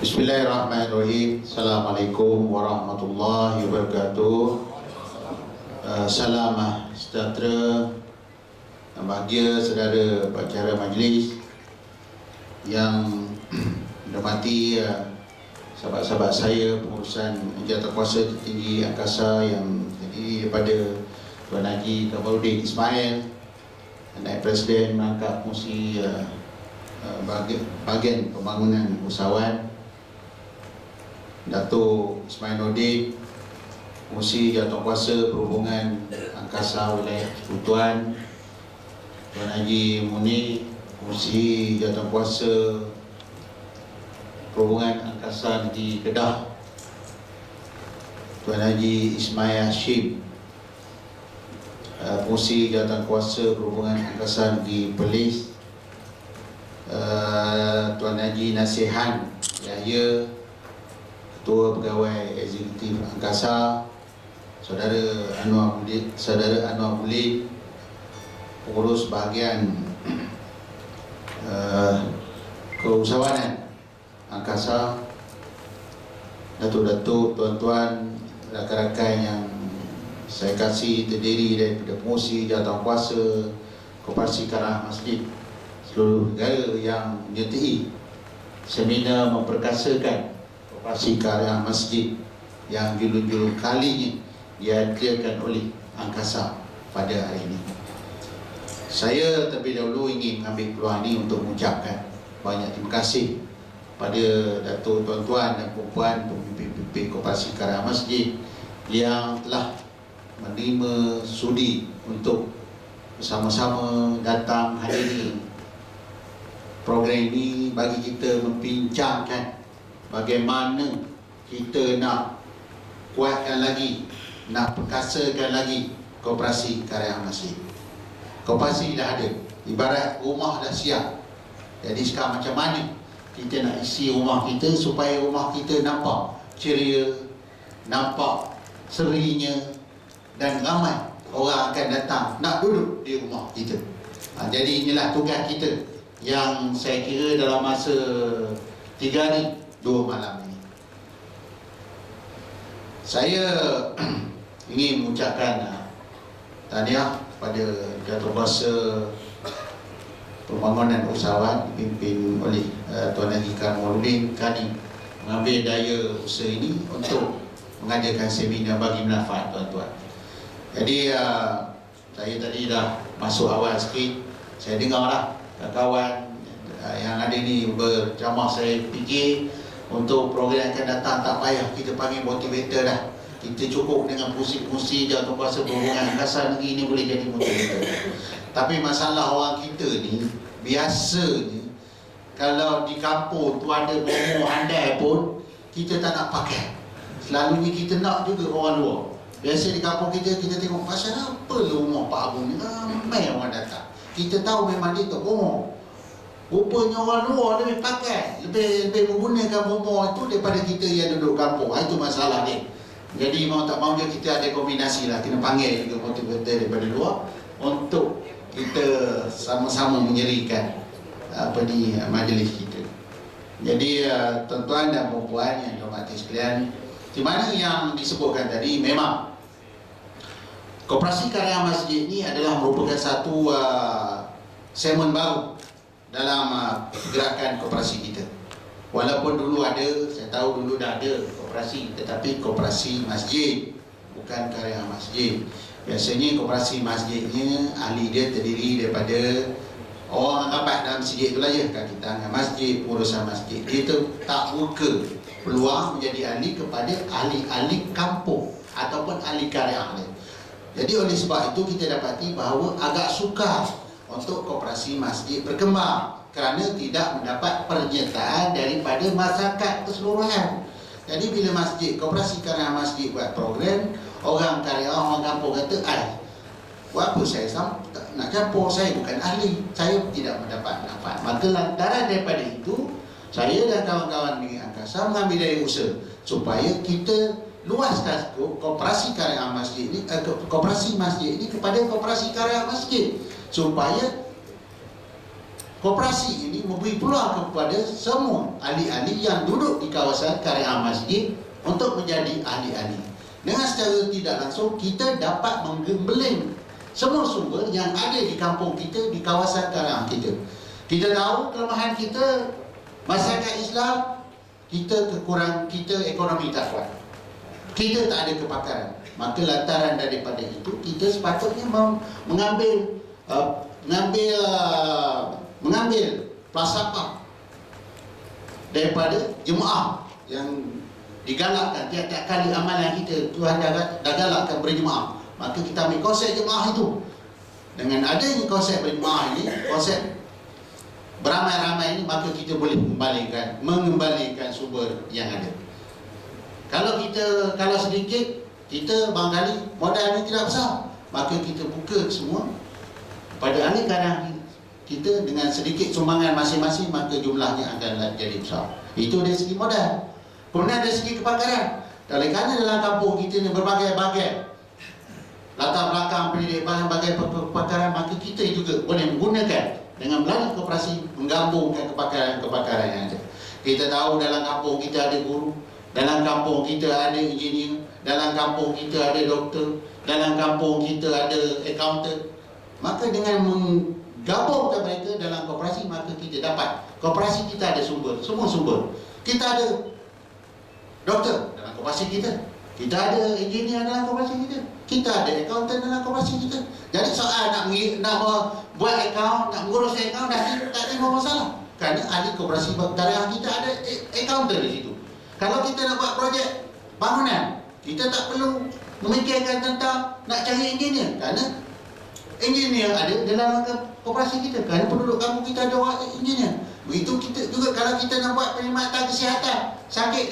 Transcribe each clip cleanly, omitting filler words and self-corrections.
Bismillahirrahmanirrahim. Assalamualaikum warahmatullahi wabarakatuh. Salam sejahtera dan bahagia saudara pengacara majlis yang dihormati sahabat-sahabat saya, pengurusan Jawatankuasa Tertinggi Angkasa yang terdiri daripada Tuan Haji Kamarudin Ismail, Naib Presiden merangkap fungsi bahagian pembangunan usahawan, Datuk Ismail Nordin, Pengerusi Jawatankuasa Perhubungan Angkasa Wilayah Persekutuan, Tuan Haji Munir, Pengerusi Jawatankuasa Perhubungan Angkasa di Kedah, Tuan Haji Ismail Hashim, Pengerusi Jawatankuasa Perhubungan Angkasa di Perlis, Tuan Haji Nasihan Yahya, Ketua Pegawai Eksekutif Angkasa, Saudara Anwar Mulid, Pengurus Bahagian Keusahawanan Angkasa, Datuk-datuk, tuan-tuan, rakan-rakan yang saya kasih, terdiri daripada pengerusi Jawatankuasa Koperasi Karah Masjid seluruh negara yang menyertai seminar memperkasakan Koperasi Karya Masjid yang julung-julung kalinya diadakan oleh Angkasa pada hari ini. Saya terlebih dahulu ingin mengambil peluang ini untuk mengucapkan banyak terima kasih pada datuk tuan-tuan dan puan-puan pemimpin Koperasi Karya Masjid yang telah menerima sudi untuk bersama-sama datang hadiri program ini bagi kita membincangkan bagaimana kita nak kuatkan lagi, nak perkasakan lagi Koperasi Karya Masjid. Koperasi dah ada, ibarat rumah dah siap. Jadi sekarang macam mana kita nak isi rumah kita supaya rumah kita nampak ceria, nampak serinya, dan ramai orang akan datang nak duduk di rumah kita. Jadi inilah tugas kita yang saya kira dalam masa 3 hari 2 malam ini saya ingin mengucapkan tahniah kepada Jawatankuasa Pembangunan Usahawan dipimpin oleh Tuan Haji Kamarudin kerana mengambil daya usaha ini untuk mengadakan seminar bagi manfaat tuan-tuan. Jadi saya tadi dah masuk awal sikit, saya dengarlah kawan yang ada ni berceramah. Saya fikir untuk program yang akan datang tak payah kita panggil motivator dah. Kita cukup dengan fungsi-fungsi Jawatankuasa Perhubungan Angkasa Negeri ni boleh jadi motivator. Tapi masalah orang kita ni biasanya kalau di kampung tu ada bomo handai pun kita tak nak pakai. Selalunya kita nak juga orang luar. Biasa di kampung kita tengok pasal apa rumah Pak Agung ni ramai orang datang. Kita tahu memang dia tak bomo. Rupanya orang luar lebih pakai, lebih menggunakan bomo itu daripada kita yang duduk kampung. Itu masalah dia. Jadi mau tak mau kita ada kombinasi lah. Kena panggil juga motivator daripada luar untuk kita sama-sama menyerikan majlis kita. Jadi tuan-tuan dan puan-puan yang dihormati sekalian, di mana yang disebutkan tadi memang Koperasi Karya Masjid ini adalah merupakan satu segmen baru dalam gerakan koperasi kita. Walaupun dulu ada, saya tahu dulu dah ada koperasi, tetapi koperasi masjid, bukan karya masjid. Biasanya koperasi masjidnya ahli dia terdiri daripada orang rapat dalam masjid itulah je, kaki tangan masjid, pengurusan masjid. Dia tu tak buka peluang menjadi ahli kepada ahli-ahli kampung ataupun ahli karya dia. Jadi oleh sebab itu kita dapati bahawa agak sukar untuk koperasi masjid berkembang kerana tidak mendapat penyertaan daripada masyarakat keseluruhan. Jadi bila masjid, Koperasi Karya Masjid buat program, orang karya, orang kampung kata, buat apa saya nak campur, saya bukan ahli, saya tidak mendapat manfaat. Maka lantaran daripada itu, saya dan kawan-kawan di Angkasa mengambil daya usaha supaya kita luaskan Koperasi Karya Masjid ini, koperasi masjid ini kepada Koperasi Karya Masjid, supaya koperasi ini memberi peluang kepada semua ahli-ahli yang duduk di kawasan Karya Masjid untuk menjadi ahli-ahli. Dengan secara tidak langsung kita dapat menggembeling semua sumber yang ada di kampung kita, di kawasan Karya kita. Kita tahu kelemahan kita, masyarakat Islam, kita ekonomi tak kuat. Kita tak ada kepakaran. Maka lantaran daripada itu, kita sepatutnya mengambil falsafah daripada jemaah yang digalakkan tiap-tiap kali amalan kita. Tuhan dah galakkan berjemaah, maka kita ambil konsep jemaah itu. Dengan adanya konsep berjemaah ini, konsep beramai-ramai ini, maka kita boleh mengembalikan sumber yang ada. Kalau sedikit, kita barangkali modalnya tidak besar, maka kita buka semua pada ahli kadang kita dengan sedikit sumbangan masing-masing, maka jumlahnya akan jadi besar. Itu dari segi modal. Kemudian dari segi kepakaran, kerana dalam kampung kita ni berbagai-bagai latar belakang pendidikan, berbagai kepakaran, maka kita juga boleh menggunakan dengan melalui koperasi menggabungkan kepakaran yang ada. Kita tahu dalam kampung kita ada guru, dalam kampung kita ada engineer, dalam kampung kita ada doktor, dalam kampung kita ada accountant. Maka dengan menggabungkan mereka dalam koperasi, maka kita dapat, koperasi kita ada sumber, semua sumber. Kita ada doktor dalam koperasi kita, kita ada engineer dalam koperasi kita, kita ada accountant dalam koperasi kita. Jadi soal nak buat account, nak mengurus account, tak ada masalah. Kerana ahli koperasi karya kita ada accountant di situ. Kalau kita nak buat projek bangunan, kita tak perlu memikirkan tentang nak cari engineer, kerana engineer ada dalam koperasi kita, kerana penduduk kampung kita ada orang engineer. Begitu kita juga kalau kita nak buat perkhidmatan kesihatan, sakit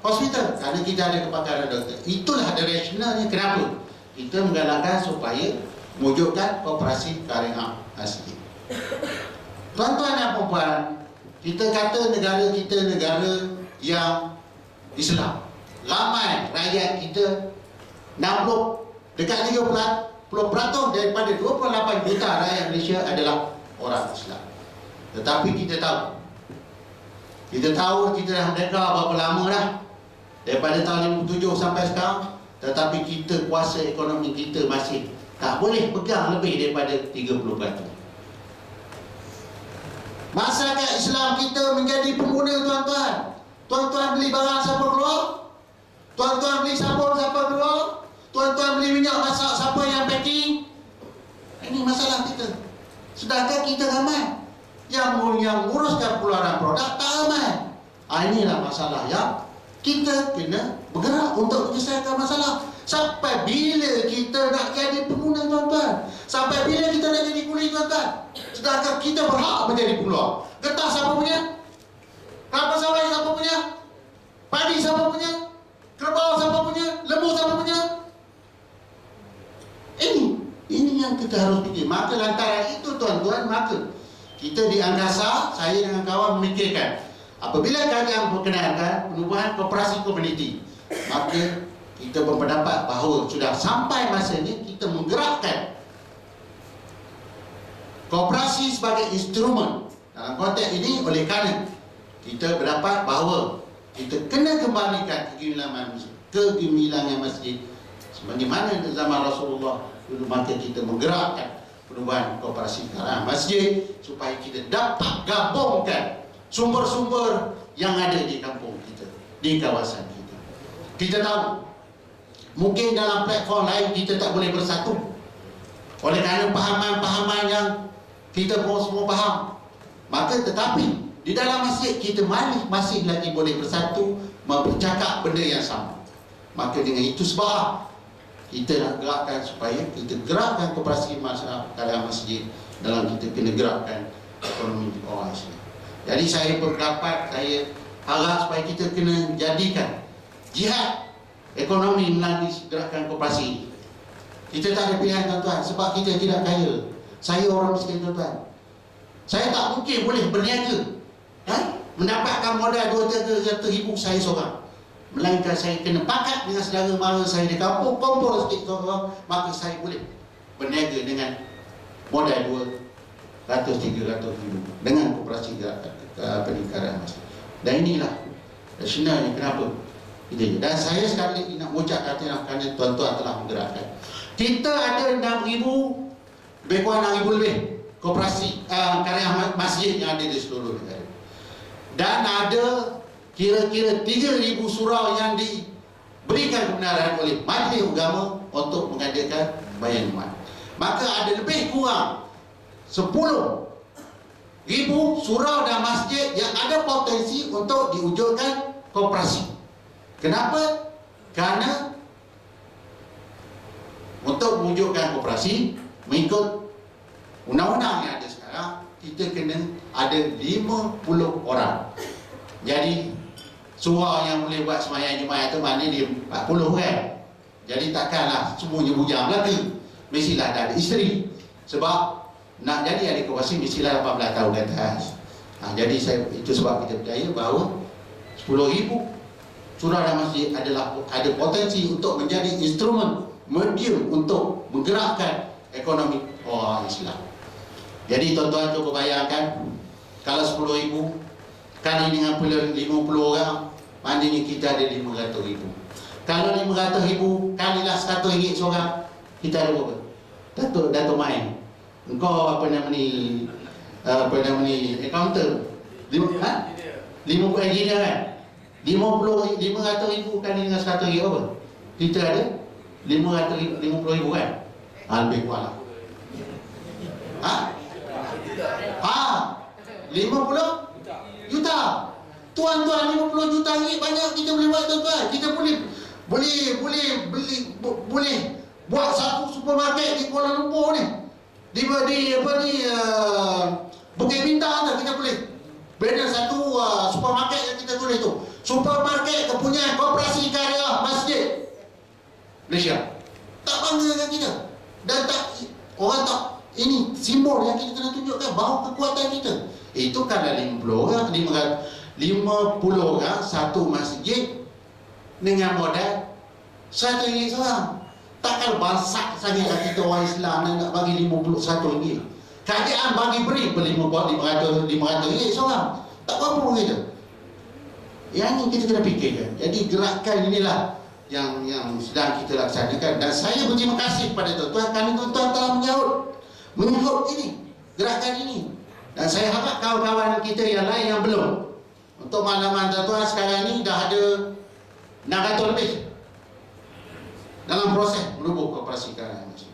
hospital, kerana kita ada kepakaran doktor. Itulah ada rasionalnya kenapa kita menggalakkan supaya mewujudkan koperasi Karya Masjid. Tuan-tuan dan puan-puan, kita kata negara kita negara yang Islam. Ramai rakyat kita, 60 dekat 30% daripada 28 juta rakyat Malaysia adalah orang Islam. Tetapi kita tahu kita dah merdeka berapa lama dah, daripada tahun 57 sampai sekarang, tetapi kita kuasa ekonomi kita masih tak boleh pegang lebih daripada 30%. Masyarakat Islam kita menjadi pengguna, tuan-tuan. Tuan-tuan beli barang siapa keluar? Tuan-tuan beli sabun siapa keluar? Tuan-tuan beli minyak masak siapa yang packing? Ini masalah kita. Sedangkan kita ramai yang menguruskan pengeluaran produk tak ramai. Inilah masalah yang kita kena bergerak untuk menyelesaikan masalah. Sampai bila kita nak jadi pengguna, tuan-tuan? Sampai bila kita nak jadi kuli, tuan-tuan? Sedangkan kita berhak menjadi peluang. Getah siapa punya? Kelapa sawit siapa punya? Padi siapa punya? Kerbau siapa punya? Lembu siapa punya? Ini yang kita harus fikir. Maka lantaran itu, tuan-tuan, maka kita di Angkasa, saya dengan kawan memikirkan, apabila kalian berkenalkan penubuhan koperasi komuniti, maka kita berpendapat bahawa sudah sampai masanya kita menggerakkan koperasi sebagai instrumen dalam konteks ini. Oleh kerana kita berdapat bahawa kita kena kembalikan kegemilangan masjid sebagaimana zaman Rasulullah dulu, maka kita menggerakkan perubahan koperasi Karya Masjid supaya kita dapat gabungkan sumber-sumber yang ada di kampung kita, di kawasan kita. Kita tahu mungkin dalam platform lain kita tak boleh bersatu oleh kerana pahaman-pahaman yang kita pun semua faham. Maka tetapi di dalam masjid kita masih lagi boleh bersatu, bercakap benda yang sama. Maka dengan itu sebab kita nak gerakkan supaya kita gerakkan koperasi Karya Masjid dalam kita kena gerakkan ekonomi orang Islam. Jadi saya berpendapat, saya harap supaya kita kena jadikan jihad ekonomi melalui gerakan koperasi. Kita tak ada pilihan, tuan-tuan, sebab kita tidak kaya. Saya orang miskin, tuan-tuan. Saya tak mungkin boleh berniaga, mendapatkan modal 2-3 ribu saya seorang. Melainkan saya kena pakat dengan saudara mara saya di kampung, kumpul sikit orang, maka saya boleh berniaga dengan modal 300 ribu dengan koperasi peningkatan masjid. Dan inilah rasionalnya kenapa itu. Dan saya sekali nak ucap kata kerana tuan-tuan telah menggerakkan. Kita ada 6,000, lebih kurang 6,000 lebih koperasi karya masjid yang ada di seluruh negara. Dan ada kira-kira 3,000 surau yang diberikan kebenaran oleh Majlis Agama untuk mengadakan bayan umat. Maka ada lebih kurang 10,000 surau dan masjid yang ada potensi untuk diwujudkan koperasi. Kenapa? Kerana untuk mewujudkan koperasi mengikut undang-undang yang ada sekarang, kita kena ada 50 orang. Jadi surau yang boleh buat sembahyang Jumaat itu maknanya dia 40 kan. Jadi takkanlah semuanya bujang belaka. Mestilah ada isteri. Sebab nak jadi ahli koperasi mestilah 18 tahun ke atas. Jadi itu sebab kita percaya bahawa 10,000 surau dan masjid ada potensi untuk menjadi instrumen medium untuk menggerakkan ekonomi orang Islam. Jadi tuan-tuan cuba bayangkan, kalau 10,000 kali dengan 50 orang, maknanya kita ada 500,000. Kalau 500,000 kalilah RM100 seorang, kita ada berapa? Datuk main. Engkau apa nama ni accountant 50 engineer kan, 500,000 kali dengan RM100 apa? Kita ada 50,000 kan? Lebih kurang lah. 50 juta. Tuan-tuan, 50 juta ni banyak kita boleh buat tuan-tuan. Kita boleh buat satu supermarket di Kuala Lumpur ni. Di Bukit Bintang tu kita boleh banner satu supermarket yang kita tulis tu. Supermarket kepunyaan Koperasi Karya Masjid Malaysia. Tak bangga dengan kita. Dan orang tak, ini simbol yang kita kena tunjukkan bahawa kekuatan kita. Itu kalau 50 orang, 50 orang satu masjid dengan modal RM1 seorang. Takkan bansak sangatlah kita orang Islam nak bagi RM51. Kerajaan bagi beri RM500 seorang. Tak apa pun kita. Yang ini kita kena fikirkan. Jadi gerakan inilah yang sedang kita laksanakan. Dan saya berterima kasih kepada tuan-tuan kerana tuan-tuan telah menyahut ini, gerakan ini. Dan saya harap kawan-kawan kita yang lain yang belum. Untuk makluman tuan-tuan, sekarang ini dah ada 600 lebih dalam proses menubuh koperasi karya masjid.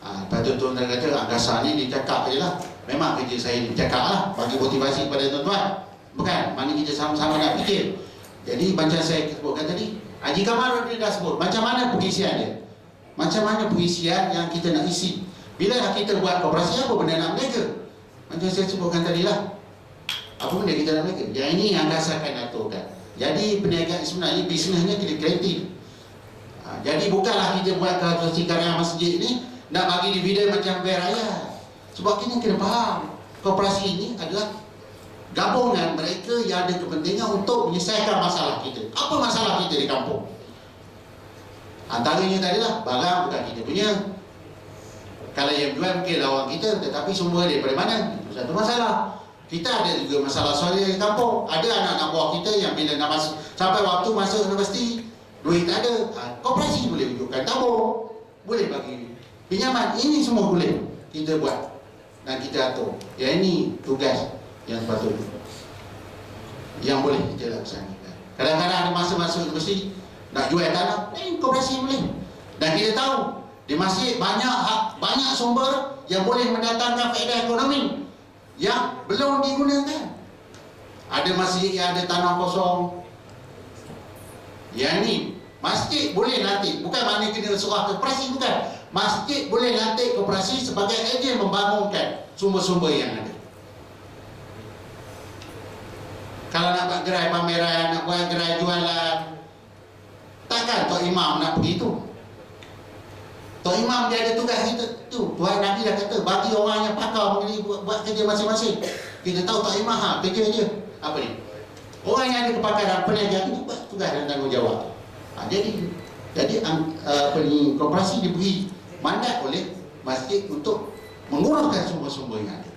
Lepas tu tuan-tuan kata, Gasar ni dia cakap je lah. Memang kerja saya ni cakap lah, bagi motivasi kepada tuan-tuan. Bukan, mana kita sama-sama nak fikir. Jadi macam saya sebutkan tadi, Haji Kamarul dia dah sebut macam mana pengisian dia. Macam mana pengisian yang kita nak isi. Bila kita buat koperasi, apa benda nak berniaga? Macam saya sebutkan tadi lah, apa benda kita nak berniaga. Yang ini yang Gasar akan aturkan. Jadi perniagaan sebenarnya, bisnesnya kita kreatif. Jadi bukanlah kita buat koperasi karya masjid ni nak bagi dividen macam bayar raya. Sebab kita kena faham, koperasi ini adalah gabungan mereka yang ada kepentingan untuk menyelesaikan masalah kita. Apa masalah kita di kampung? Antaranya tadilah barang bukan kita punya. Kalau yang jual mungkin lawan kita, tetapi sumber dia daripada mana? Itu satu masalah. Kita ada juga masalah sosial di kampung. Ada anak-anak buah kita yang bila nak masuk, sampai waktu masuk universiti, duit tak ada. Koperasi boleh wujudkan tabung, boleh bagi pinjaman. Ini semua boleh kita buat dan kita atur. Yang ini tugas yang sepatutnya, yang boleh kita laksanakan. Kadang-kadang ada masa-masa universiti nak jual tanah, koperasi boleh. Dan kita tahu di masjid banyak sumber yang boleh mendatangkan faedah ekonomi yang belum digunakan. Ada masjid yang ada tanah kosong. Yang ini masjid boleh nanti, bukan maknanya kena serah ke koperasi, bukan. Masjid boleh nanti koperasi sebagai ejen membangunkan sumber-sumber yang ada. Kalau nak buat gerai pameran, nak buat gerai jualan, takkan Tok Imam nak pergi tu. Tok Imam dia ada tugas kita tu. Tuhan Nabi dah kata bagi orang yang pakar buat kerja masing-masing. Kita tahu Tok Imam kerja je apa ni. Orang yang ada kepakaran peniaga itu buat tugas dan tanggungjawab. Jadi koperasi diberi mandat oleh masjid untuk menguruskan sumber-sumber yang ada.